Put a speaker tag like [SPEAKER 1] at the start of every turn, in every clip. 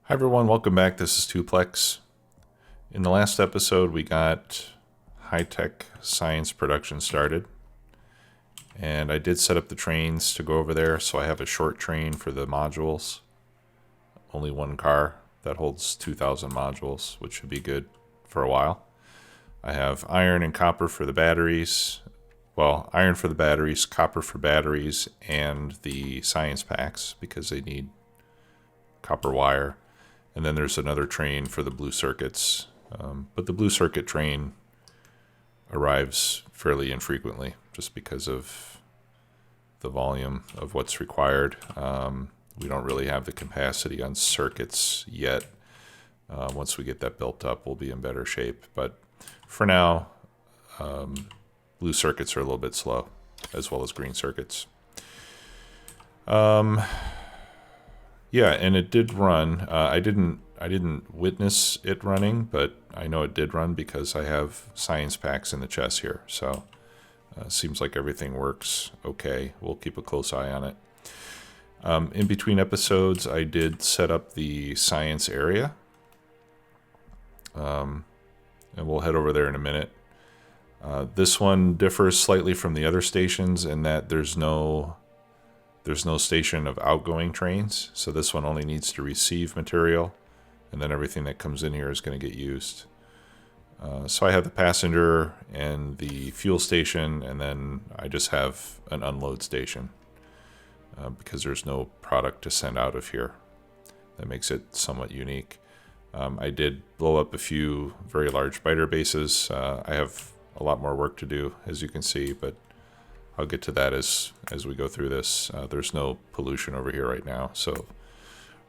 [SPEAKER 1] Hi everyone, welcome back. This is Tuplex. In the last episode, we got high-tech science production started. And I did set up the trains to go over there, so I have a short train for the modules. Only one car that holds 2,000 modules, which should be good for a while. I have iron and copper for the batteries. Well, iron for the batteries, copper for batteries, and the science packs because they need copper wire. And then there's another train for the blue circuits. But the blue circuit train arrives fairly infrequently just because of the volume of what's required. We don't really have the capacity on circuits yet. Once we get that built up, we'll be in better shape. But for now, blue circuits are a little bit slow, as well as green circuits. Yeah, and it did run. I didn't witness it running, but I know it did run because I have science packs in the chest here. So seems like everything works okay. We'll keep a close eye on it. In between episodes, I did set up the science area. And we'll head over there in a minute. This one differs slightly from the other stations in that there's no station of outgoing trains, so this one only needs to receive material, and then everything that comes in here is going to get used. So I have the passenger and the fuel station, and then I just have an unload station because there's no product to send out of here. That makes it somewhat unique. I did blow up a few very large biter bases. I have a lot more work to do, as you can see, but I'll get to that as we go through this. There's no pollution over here right now, so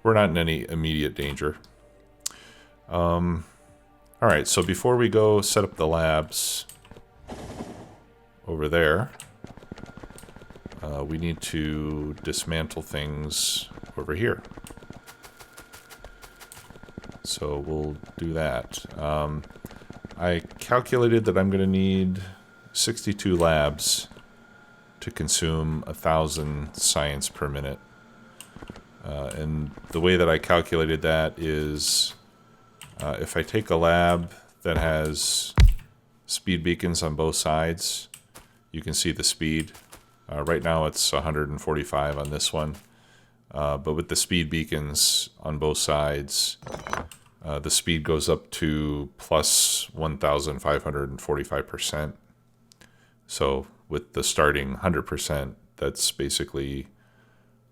[SPEAKER 1] we're not in any immediate danger. All right, so before we go set up the labs over there, we need to dismantle things over here. So we'll do that. I calculated that I'm going to need 62 labs to consume 1,000 science per minute. And the way that I calculated that is if I take a lab that has speed beacons on both sides, you can see the speed. Right now it's 145 on this one. But with the speed beacons on both sides, the speed goes up to plus 1,545%. So with the starting 100%, that's basically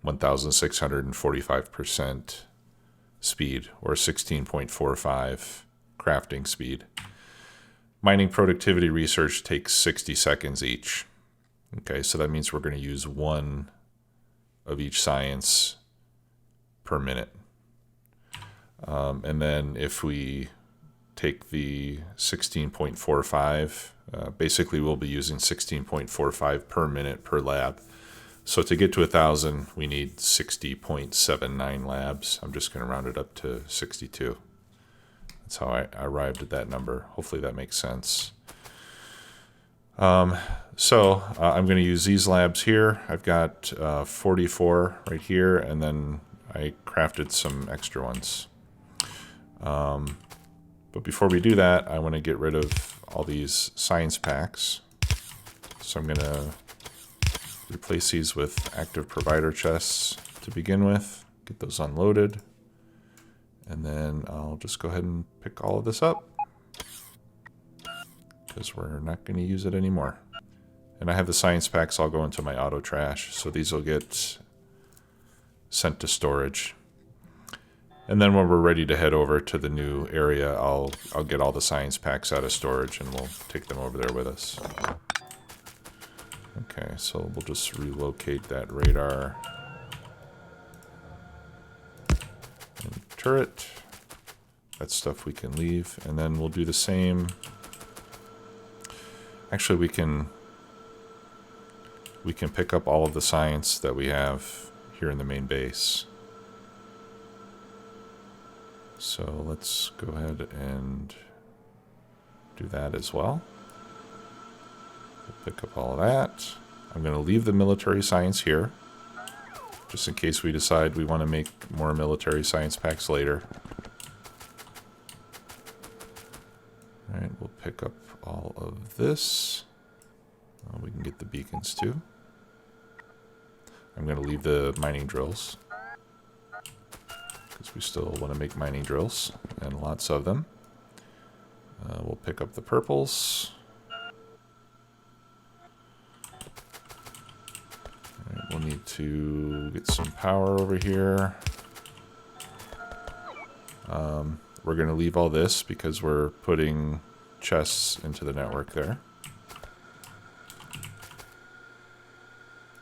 [SPEAKER 1] 1,645% speed, or 16.45 crafting speed. Mining productivity research takes 60 seconds each. Okay, so that means we're going to use one of each science per minute. And then if we take the 16.45, basically we'll be using 16.45 per minute per lab. So to get to 1,000, we need 60.79 labs. I'm just going to round it up to 62. That's how I arrived at that number. Hopefully that makes sense. So I'm going to use these labs here. I've got 44 right here, and then I crafted some extra ones. But before we do that, I want to get rid of all these science packs. So I'm going to replace these with active provider chests to begin with. Get those unloaded. And then I'll just go ahead and pick all of this up, because we're not going to use it anymore. And I have the science packs all go into my auto trash, so these will get sent to storage. And then when we're ready to head over to the new area, I'll get all the science packs out of storage and we'll take them over there with us. Okay, so we'll just relocate that radar and turret. That stuff we can leave, and then we'll do the same. Actually, we can pick up all of the science that we have here in the main base. So let's go ahead and do that as well. We'll pick up all of that. I'm going to leave the military science here, just in case we decide we want to make more military science packs later. Alright, we'll pick up all of this. We can get the beacons too. I'm going to leave the mining drills, because we still want to make mining drills, and lots of them. We'll pick up the purples. Alright, we'll need to get some power over here. We're going to leave all this because we're putting chests into the network there.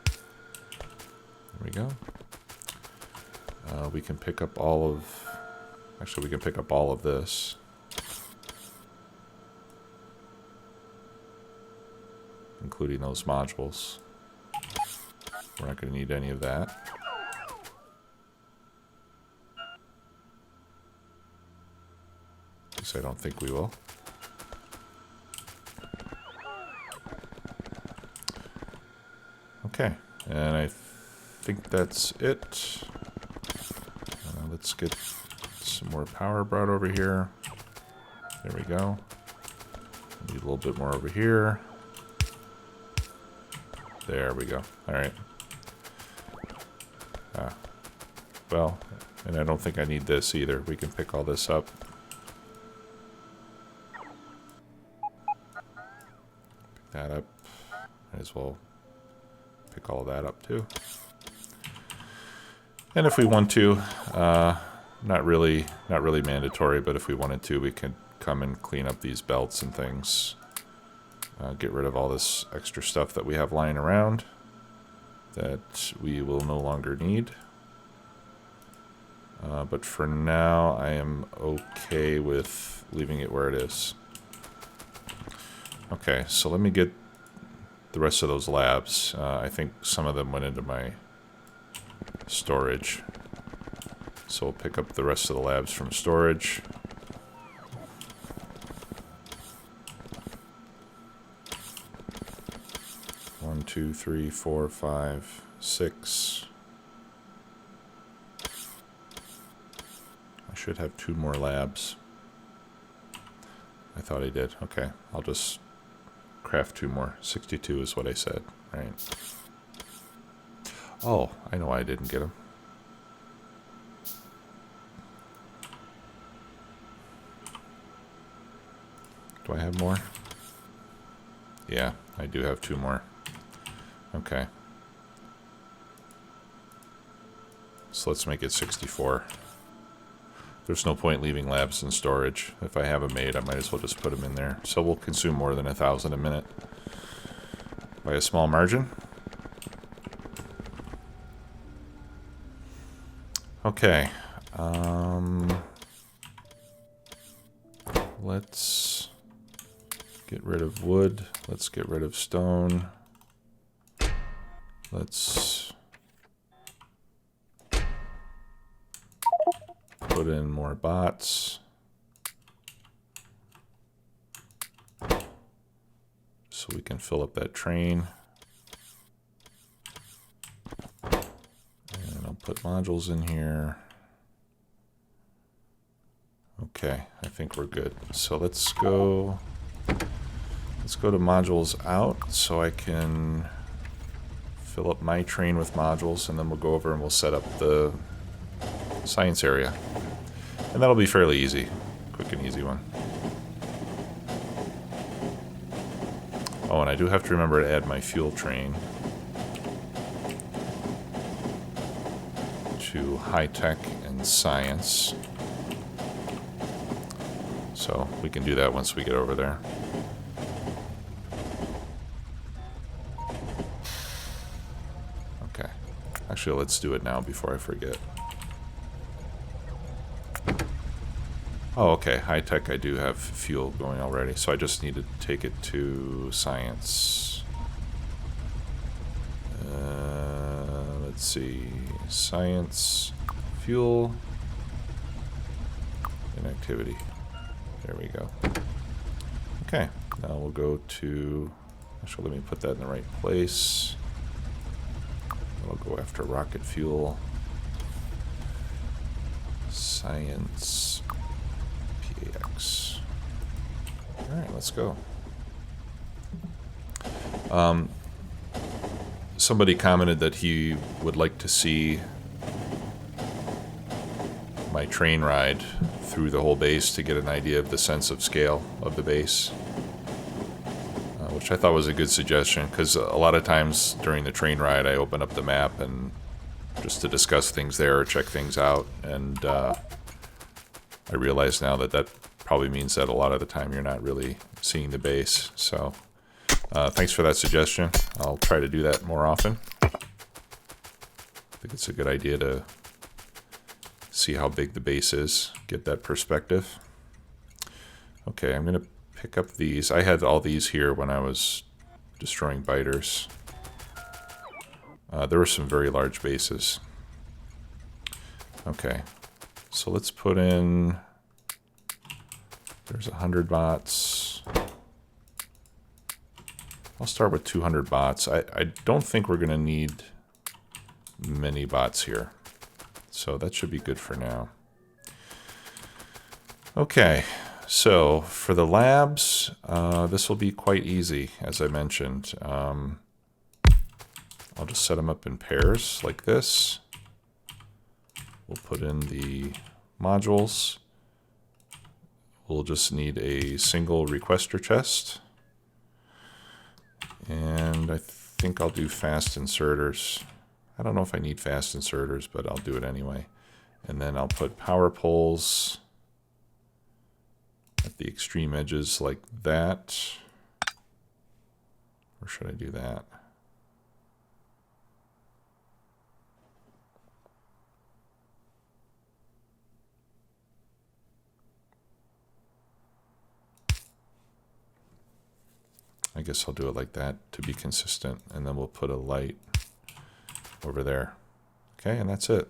[SPEAKER 1] There we go. We can pick up all of... Actually, we can pick up all of this. Including those modules. We're not going to need any of that. At least I don't think we will. Okay, and I think that's it. Let's get some more power brought over here. There we go. Need a little bit more over here. There we go. Alright. Well, and I don't think I need this either. We can pick all this up. Pick that up. Might as well pick all that up too. And if we want to, not really mandatory, but if we wanted to, we could come and clean up these belts and things. Get rid of all this extra stuff that we have lying around that we will no longer need. But for now, I am okay with leaving it where it is. Okay, so let me get the rest of those labs. I think some of them went into my storage. So we'll pick up the rest of the labs from storage. One, two, three, four, five, six. I should have 2 more labs. I thought I did. Okay, I'll just craft 2 more. 62 is what I said, right? Oh, I know why I didn't get them. Do I have more? Yeah, I do have 2 more. Okay. So let's make it 64. There's no point leaving labs in storage. If I have them made, I might as well just put them in there. So we'll consume more than 1,000 a minute by a small margin. Okay. Let's get rid of wood. Let's get rid of stone. Let's put in more bots. So we can fill up that train. And I'll put modules in here. Okay, I think we're good. So let's go to modules out so I can fill up my train with modules, and then we'll go over and we'll set up the science area. And that'll be fairly easy. Quick and easy one. Oh, and I do have to remember to add my fuel train to high tech and science. So we can do that once we get over there. Okay. Actually, let's do it now before I forget. Oh, okay. High tech, I do have fuel going already, so I just need to take it to science. Let's see. Science, fuel, and activity. There we go. Okay. Now we'll go to... Actually, let me put that in the right place. I'll go after rocket fuel. Science. PAX. Alright, let's go. Somebody commented that he would like to see my train ride through the whole base to get an idea of the sense of scale of the base, which I thought was a good suggestion, because a lot of times during the train ride I open up the map and just to discuss things there or check things out, and I realize now that that probably means that a lot of the time you're not really seeing the base. So thanks for that suggestion. I'll try to do that more often. I think it's a good idea to see how big the base is, get that perspective. Okay, I'm going to pick up these. I had all these here when I was destroying biters. There were some very large bases. Okay, so let's put in, there's 100 bots. I'll start with 200 bots. I don't think we're going to need many bots here. So that should be good for now. Okay, so for the labs, this will be quite easy, as I mentioned. I'll just set them up in pairs like this. We'll put in the modules. We'll just need a single requester chest. And I think I'll do fast inserters. I don't know if I need fast inserters, but I'll do it anyway. And then I'll put power poles at the extreme edges like that. Or should I do that? I guess I'll do it like that to be consistent, and then we'll put a light over there. Okay, and that's it.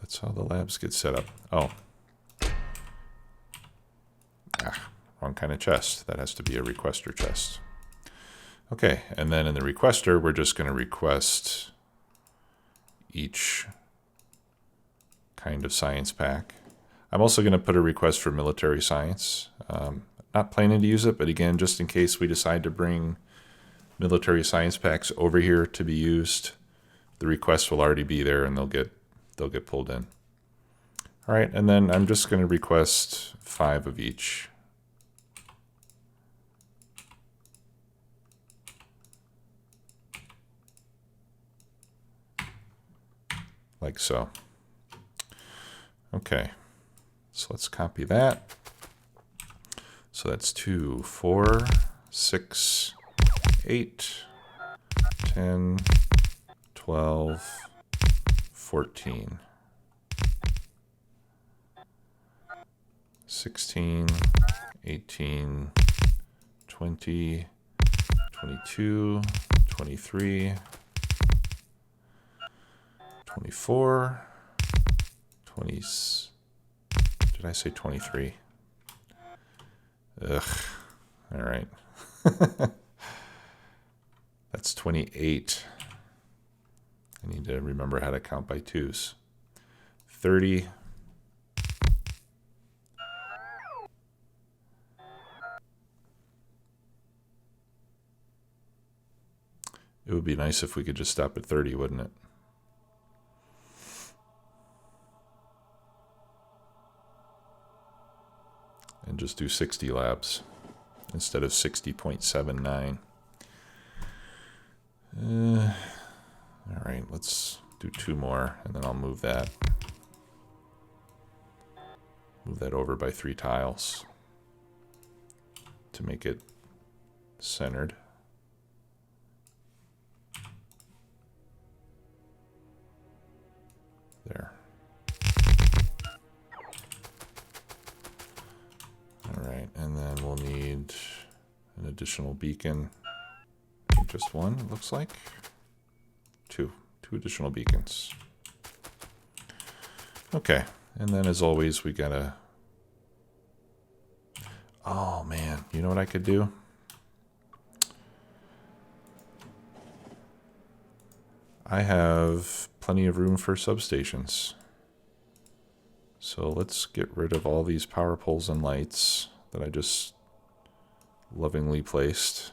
[SPEAKER 1] That's how the labs get set up. Oh. Wrong kind of chest. That has to be a requester chest. Okay, and then in the requester, we're just going to request each kind of science pack. I'm also going to put a request for military science. Not planning to use it, but again, just in case we decide to bring military science packs over here to be used, the requests will already be there and they'll get pulled in. All right, and then I'm just going to request 5 of each. Like so. Okay, so let's copy that. So that's 2, 4, 6, 8, 10, 12, 14, 16, 18, 20, 22, 23, 24, 20, did I say 23? Ugh, all right. That's 28. I need to remember how to count by twos. 30. It would be nice if we could just stop at 30, wouldn't it? And just do 60 labs instead of 60.79. All right, let's do 2 more, and then I'll move that over by 3 tiles to make it centered. There. All right, and then we'll need an additional beacon. Just 1, it looks like. 2 additional beacons. Okay, and then as always, we gotta... Oh man, you know what I could do? I have plenty of room for substations. So let's get rid of all these power poles and lights that I just lovingly placed.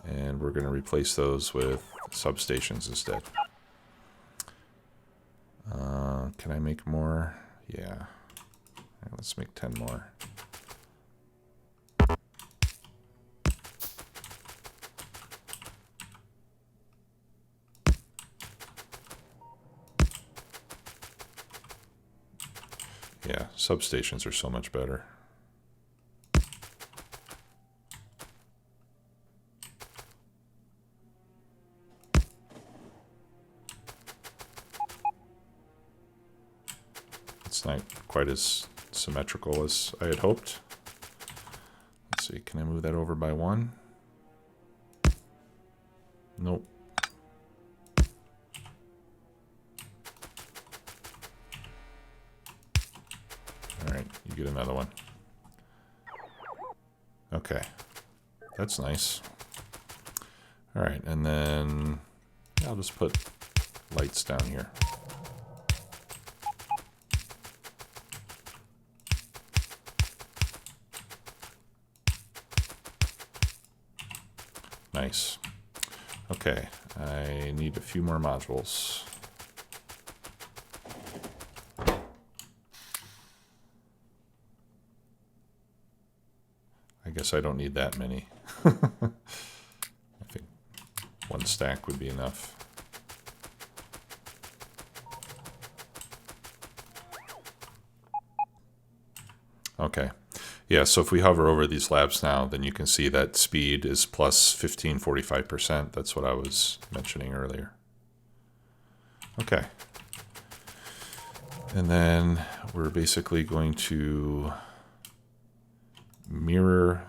[SPEAKER 1] And we're going to replace those with substations instead. Can I make more? Yeah. All right, let's make 10 more. Yeah, substations are so much better. It's not quite as symmetrical as I had hoped. Let's see, can I move that over by 1? Nope. Alright, you get another one. Okay, that's nice. Alright, and then I'll just put lights down here. Nice. Okay, I need a few more modules. I guess I don't need that many. I think one stack would be enough. Okay. Yeah, so if we hover over these labs now, then you can see that speed is plus 1545%. That's what I was mentioning earlier. Okay. And then we're basically going to mirror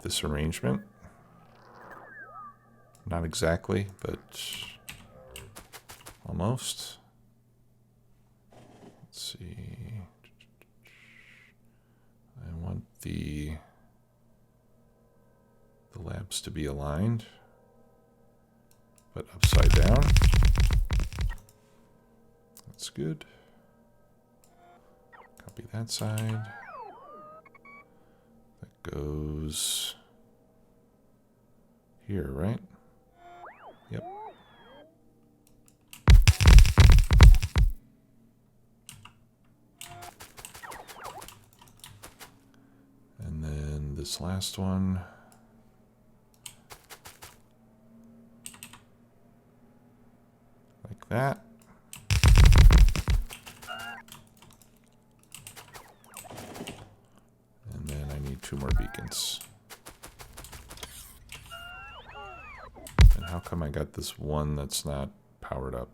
[SPEAKER 1] this arrangement. Not exactly, but almost. Let's see. I want the labs to be aligned, but upside down. That's good. Copy that side. That goes here, right? Yep. And then this last one. Like that. And then I need 2 more beacons. And how come I got this one that's not powered up?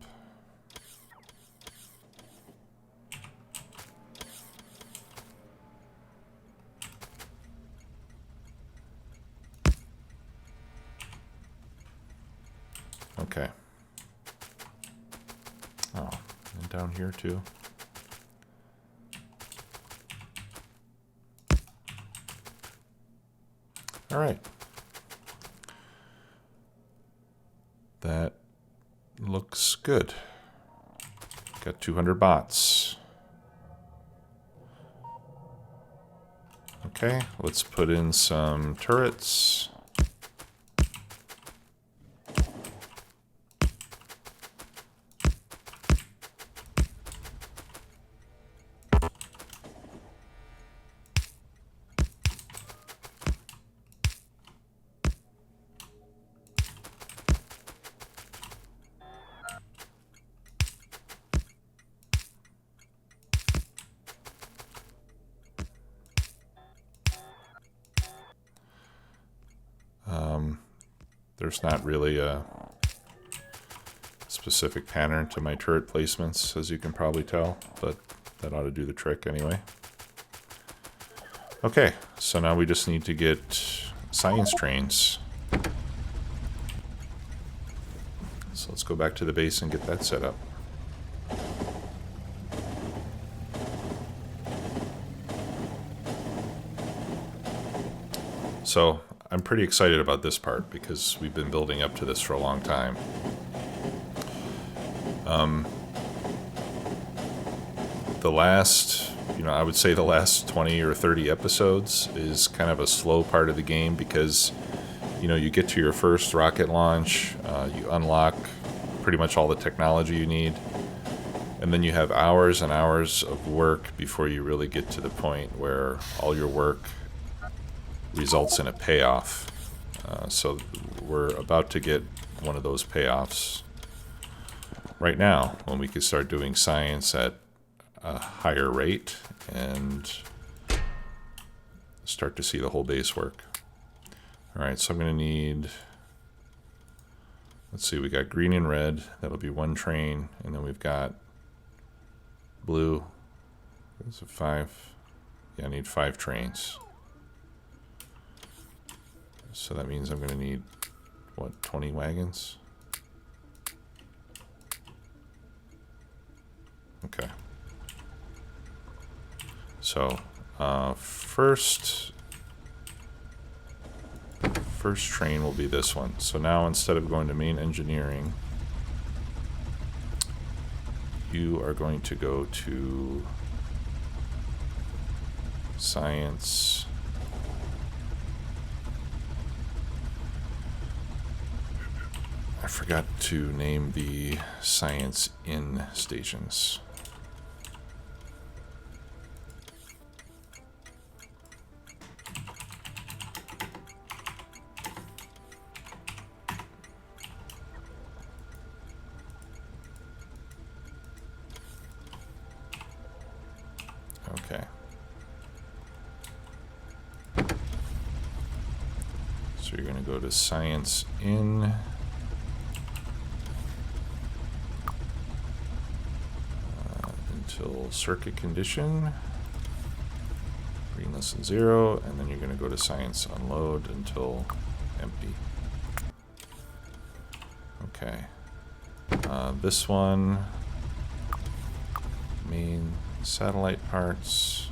[SPEAKER 1] Okay. Oh, and down here too. All right. That looks good. Got 200 bots. Okay, let's put in some turrets. There's not really a specific pattern to my turret placements, as you can probably tell, but that ought to do the trick anyway. Okay, so now we just need to get science trains. So let's go back to the base and get that set up. So I'm pretty excited about this part because we've been building up to this for a long time. The last, I would say the last 20 or 30 episodes is kind of a slow part of the game because, you get to your first rocket launch, you unlock pretty much all the technology you need, and then you have hours and hours of work before you really get to the point where all your work results in a payoff. So we're about to get one of those payoffs right now when we can start doing science at a higher rate and start to see the whole base work. All right, so I'm going to need, let's see, we got green and red. That'll be one train, and then we've got blue. Is it 5? Yeah, I need 5 trains. So that means I'm going to need, 20 wagons? Okay. So, first train will be this one. So now instead of going to main engineering, you are going to go to science. I forgot to name the science in stations. Okay. So you're going to go to science in. Until circuit condition. Green less than 0. And then you're going to go to science unload until empty. Okay. This one. Main satellite parts.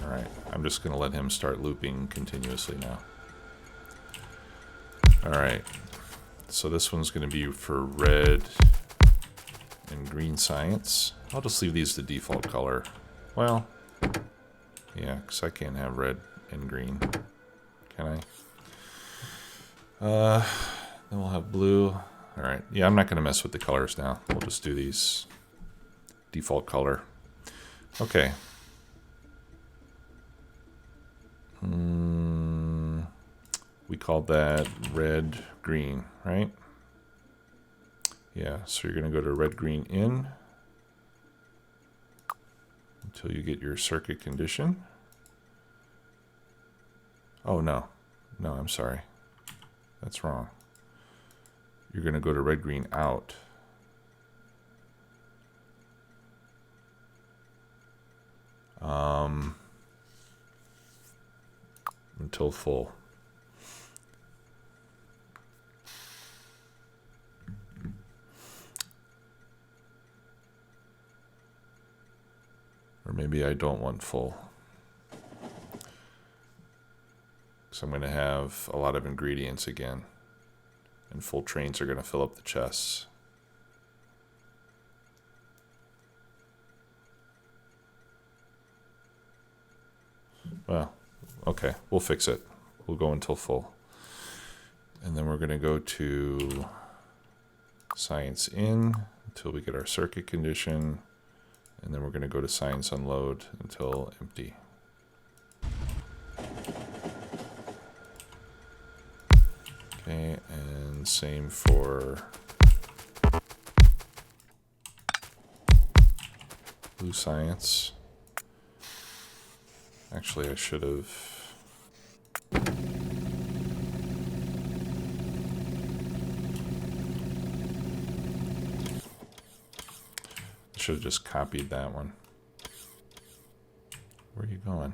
[SPEAKER 1] Alright, I'm just going to let him start looping continuously now. Alright, so this one's going to be for red and green science. I'll just leave these the default color. Well, yeah, because I can't have red and green. Can I? Then we'll have blue. Alright, yeah, I'm not going to mess with the colors now. We'll just do these default color. Okay. We called that red, green, right? Yeah, so you're going to go to red, green, in until you get your circuit condition. Oh, no. No, I'm sorry. That's wrong. You're going to go to red, green, out. Until full. Or maybe I don't want full. So I'm going to have a lot of ingredients again. And full trains are going to fill up the chests. Well, okay, we'll fix it. We'll go until full. And then we're going to go to science in until we get our circuit condition. And then we're going to go to science unload until empty. Okay, and same for blue science. Actually, I should have... should have just copied that one. Where are you going?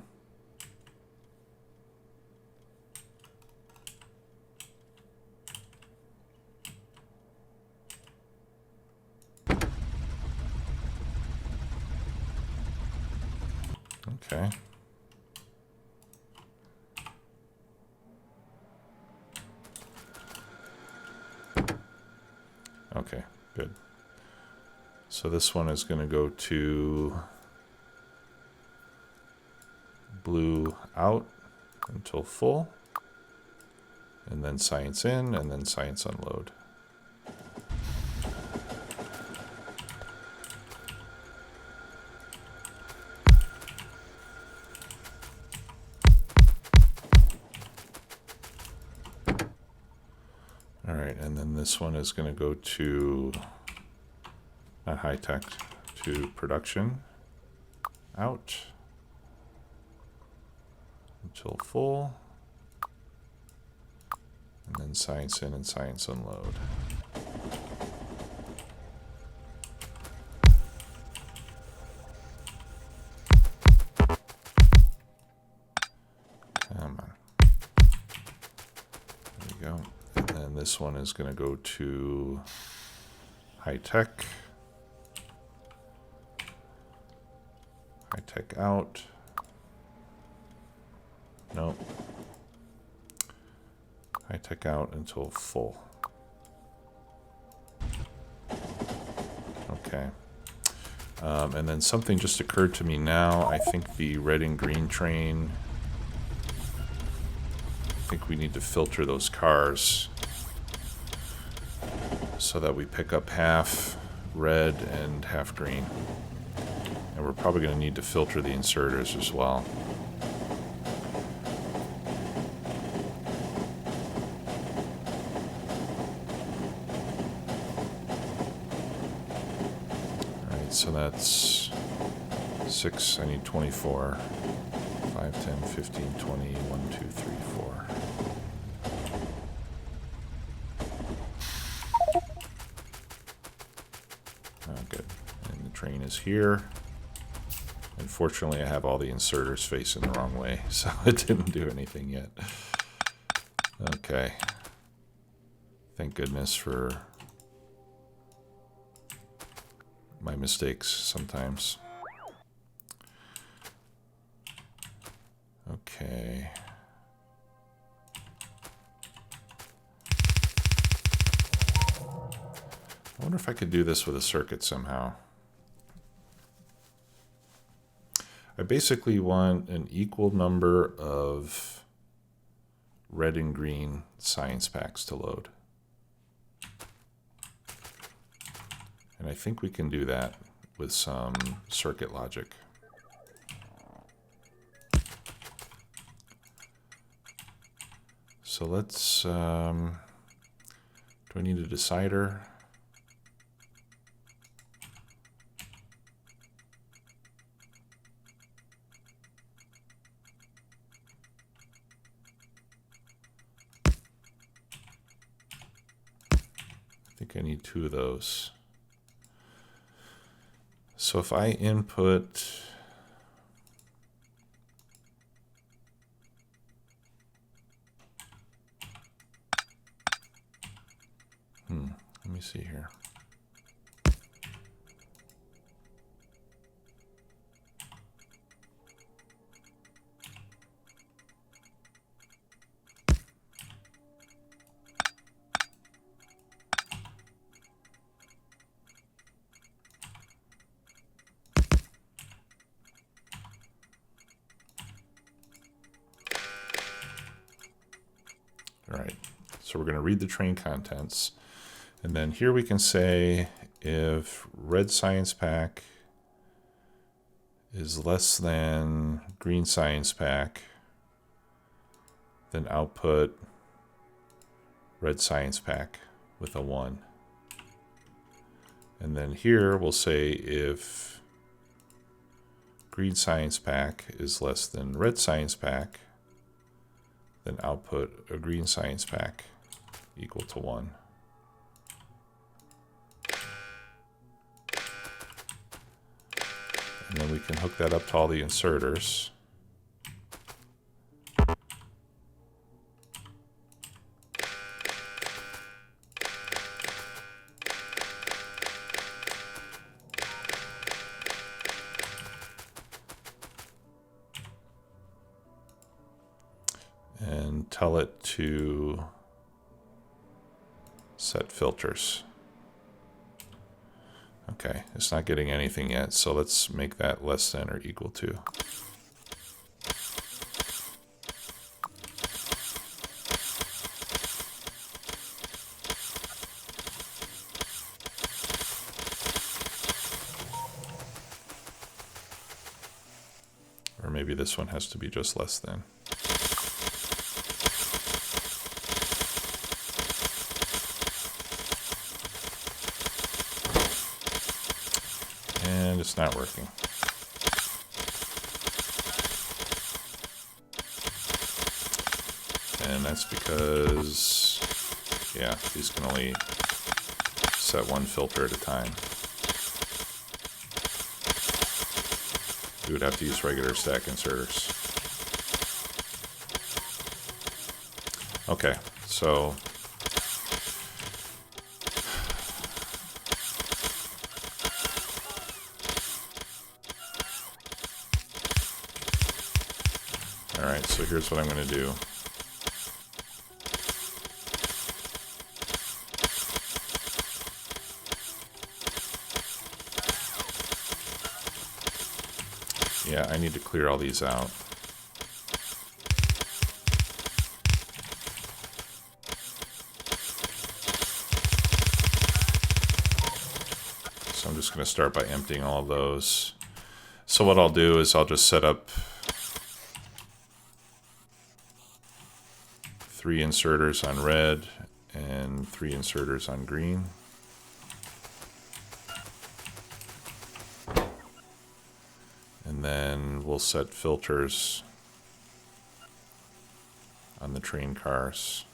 [SPEAKER 1] Okay. Okay, good. So this one is going to go to blue out until full, and then science in, and then science unload. All right, and then this one is going to go to, not high tech, to production, out, until full, and then science in and science unload. Come on. There you go. And then this one is going to go to high tech. High tech out. Nope. High tech out until full. Okay. And then something just occurred to me now. I think the red and green train, I think we need to filter those cars so that we pick up half red and half green. And we're probably going to need to filter the inserters as well. Alright, so that's 6, I need 24. 5, 10, 15, 20, 1, 2, 3, 4. Oh, good. And the train is here. Unfortunately, I have all the inserters facing the wrong way, so it didn't do anything yet. Okay. Thank goodness for my mistakes sometimes. Okay. I wonder if I could do this with a circuit somehow. I basically want an equal number of red and green science packs to load. And I think we can do that with some circuit logic. So let's, do I need a decider? I think I need 2 of those. So if I input let me see here. All right, so we're going to read the train contents. And then here we can say if red science pack is less than green science pack, then output red science pack with a 1. And then here we'll say if green science pack is less than red science pack, then output a green science pack equal to 1. And then we can hook that up to all the inserters. And tell it to set filters. Okay, it's not getting anything yet, so let's make that less than or equal to. Or maybe this one has to be just less than. And it's not working. And that's because, yeah, these can only set one filter at a time. We would have to use regular stack inserters. Okay, so alright, so here's what I'm going to do. Yeah, I need to clear all these out. So I'm just going to start by emptying all of those. So what I'll do is I'll just set up 3 inserters on red and 3 inserters on green. And then we'll set filters on the train cars.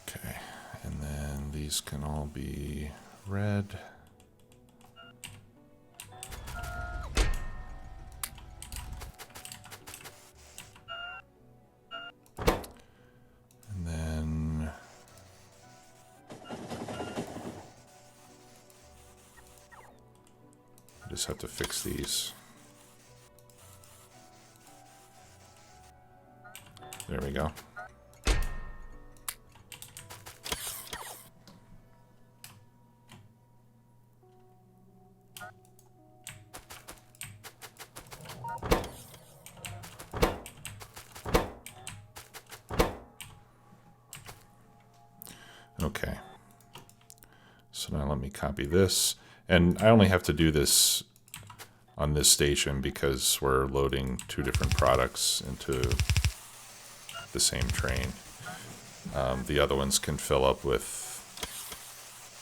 [SPEAKER 1] Okay, and then these can all be red. And then I just have to fix these. There we go. Okay. So now let me copy this. And I only have to do this on this station because we're loading 2 different products into the same train. The other ones can fill up with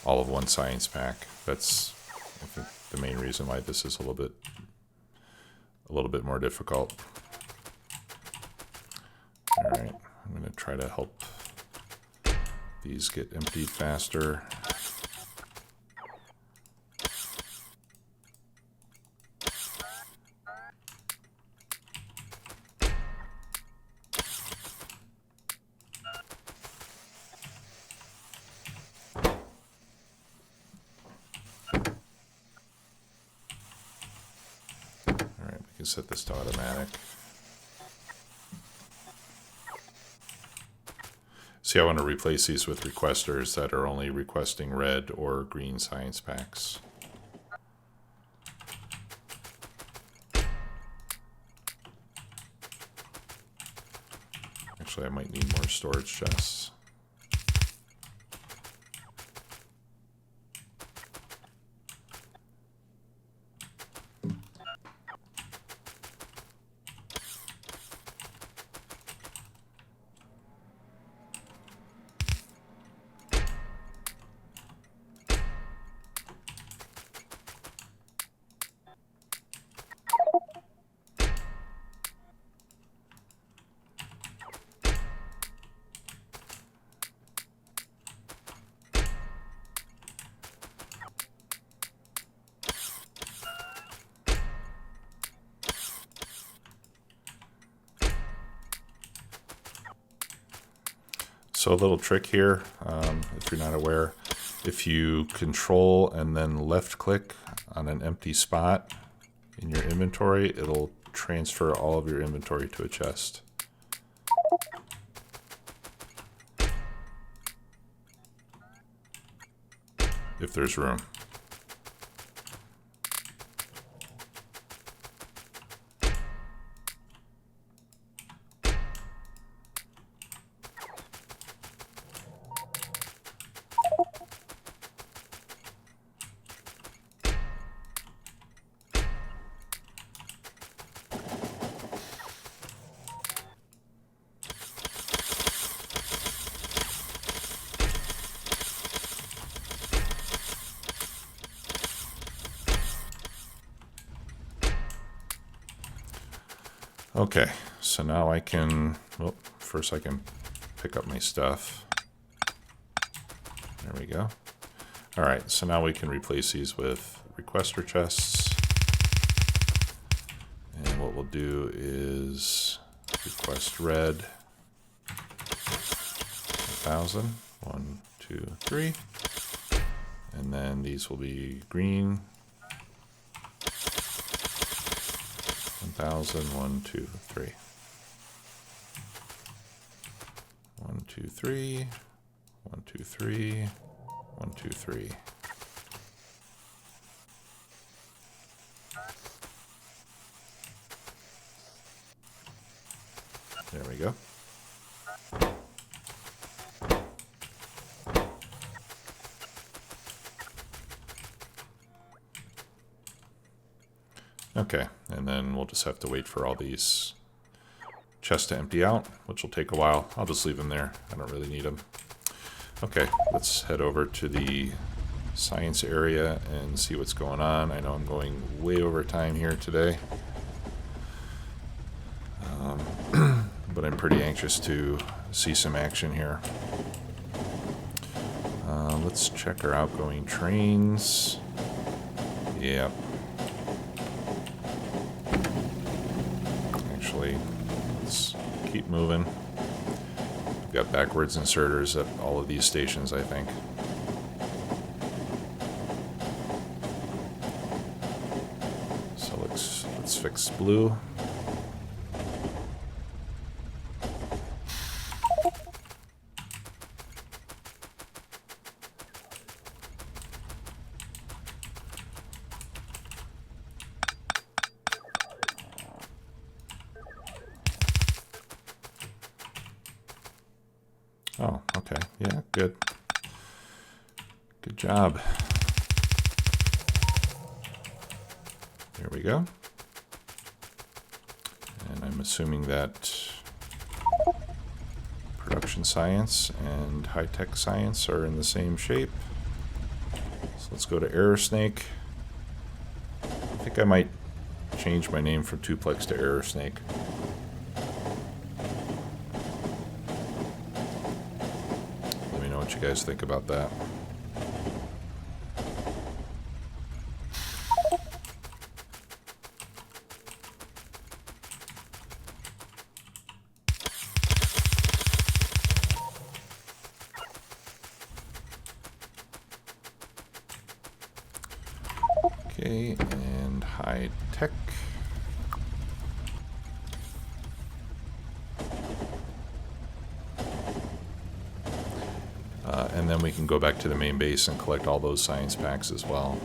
[SPEAKER 1] all of one science pack. That's, I think, the main reason why this is a little bit more difficult. All right, I'm going to try to help these get emptied faster. Set this to automatic. See, I want to replace these with requesters that are only requesting red or green science packs. Actually, I might need more storage chests. So a little trick here, if you're not aware, if you control and then left click on an empty spot in your inventory, it'll transfer all of your inventory to a chest. If there's room. Okay, so now I can, well, first I can pick up my stuff. There we go. All right, so now we can replace these with requester chests. And what we'll do is request red 1,000, 1, 2, 3. And then these will be green 1,000, 1, 2, 3. 1, 2, 3. 1, 2, 3. 1, 2, 3. There we go. Okay, and then we'll just have to wait for all these chests to empty out, which will take a while. I'll just leave them there. I don't really need them. Okay, let's head over to the science area and see what's going on. I know I'm going way over time here today. But I'm pretty anxious to see some action here. Let's check our outgoing trains. Yeah. Actually, let's keep moving. We've got backwards inserters at all of these stations, I think. So let's fix blue. Oh, okay. Yeah, good. Good job. There we go. And I'm assuming that production science and high-tech science are in the same shape. So let's go to Error Snake. I think I might change my name from Tuplex to Error Snake. What you guys think about that? Okay, and high tech. And then we can go back to the main base and collect all those science packs as well.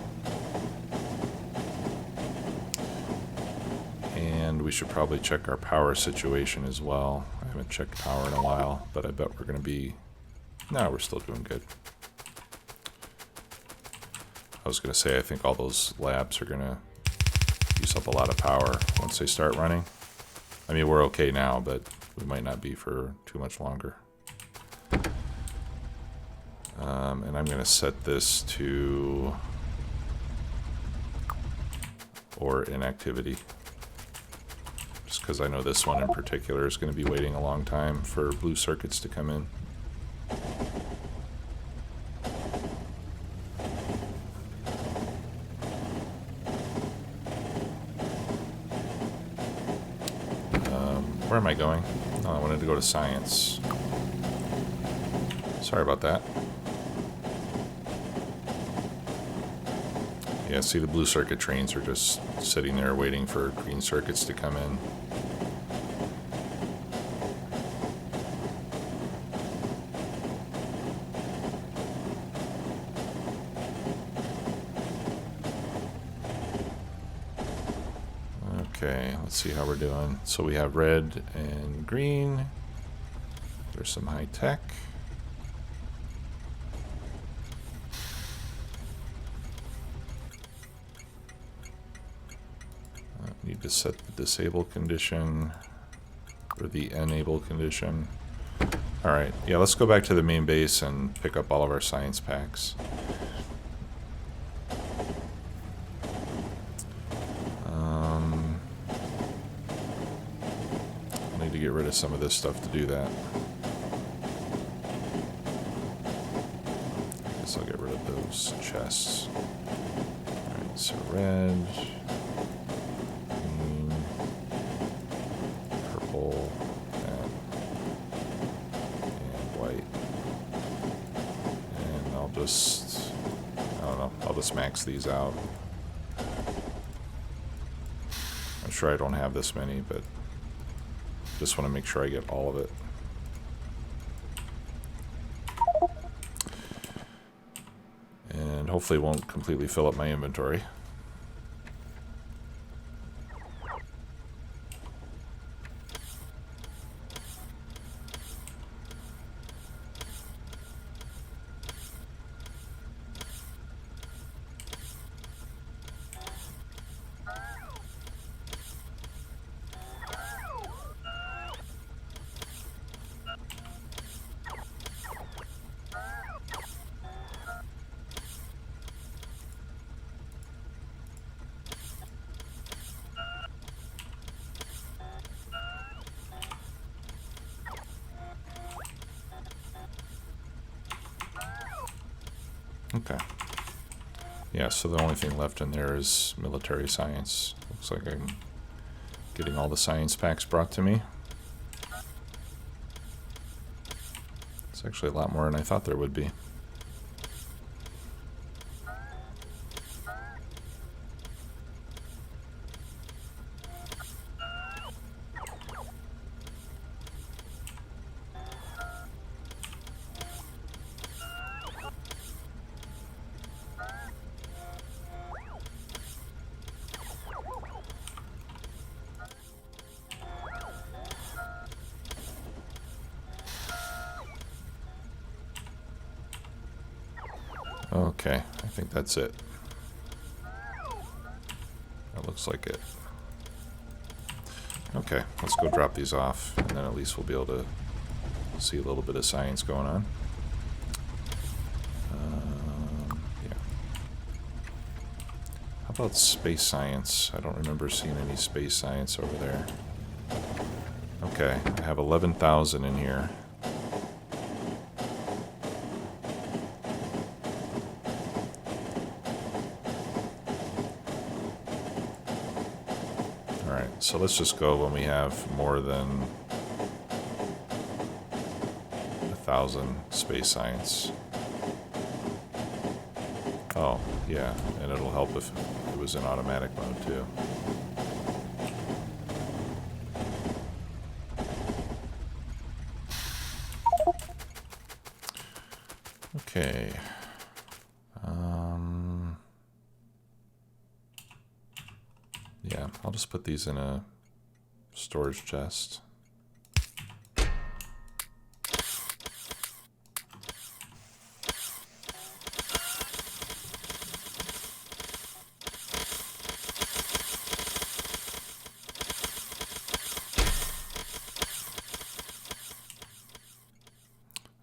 [SPEAKER 1] And we should probably check our power situation as well. I haven't checked power in a while, but I bet we're going to be... No, we're still doing good. I was going to say, I think all those labs are going to use up a lot of power once they start running. I mean, we're okay now, but we might not be for too much longer. And I'm going to set this to or inactivity. Just because I know this one in particular is going to be waiting a long time for blue circuits to come in. Where am I going? Oh, I wanted to go to science. Sorry about that. Yeah, see, the blue circuit trains are just sitting there waiting for green circuits to come in. Okay, let's see how we're doing. So we have red and green. There's some high tech. Need to set the disable condition or the enable condition. All right, yeah, let's go back to the main base and pick up all of our science packs. I need to get rid of some of this stuff to do that. I guess I'll get rid of those chests. All right, so red. I'll just max these out. I'm sure I don't have this many, but just want to make sure I get all of it. And hopefully it won't completely fill up my inventory. Okay. Yeah, so the only thing left in there is military science. Looks like I'm getting all the science packs brought to me. It's actually a lot more than I thought there would be. Okay, I think that's it. That looks like it. Okay, let's go drop these off, and then at least we'll be able to see a little bit of science going on. Yeah. How about space science? I don't remember seeing any space science over there. Okay, I have 11,000 in here. So let's just go when we have more than 1,000 space science. Oh, yeah, and it'll help if it was in automatic mode too. Okay. Yeah, I'll just put these in a storage chest.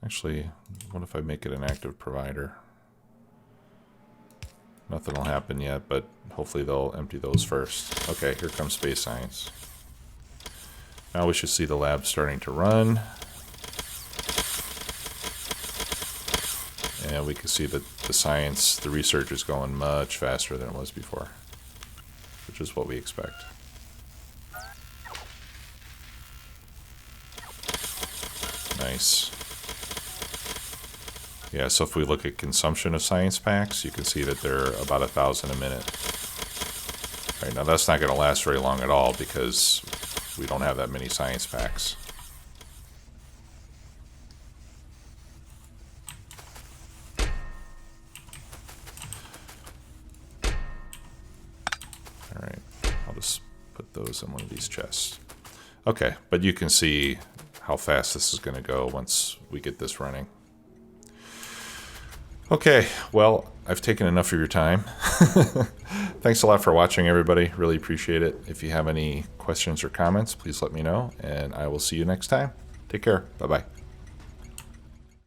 [SPEAKER 1] Actually, what if I make it an active provider? Nothing will happen yet, but hopefully they'll empty those first. Okay, here comes space science. Now we should see the lab starting to run. And we can see that the science, the research is going much faster than it was before, which is what we expect. Nice. Yeah, so if we look at consumption of science packs, you can see that they're about 1,000 a minute. All right, now that's not going to last very long at all because we don't have that many science packs. All right, I'll just put those in one of these chests. Okay, but you can see how fast this is going to go once we get this running. Okay, well, I've taken enough of your time. Thanks a lot for watching, everybody. Really appreciate it. If you have any questions or comments, please let me know, and I will see you next time. Take care. Bye-bye.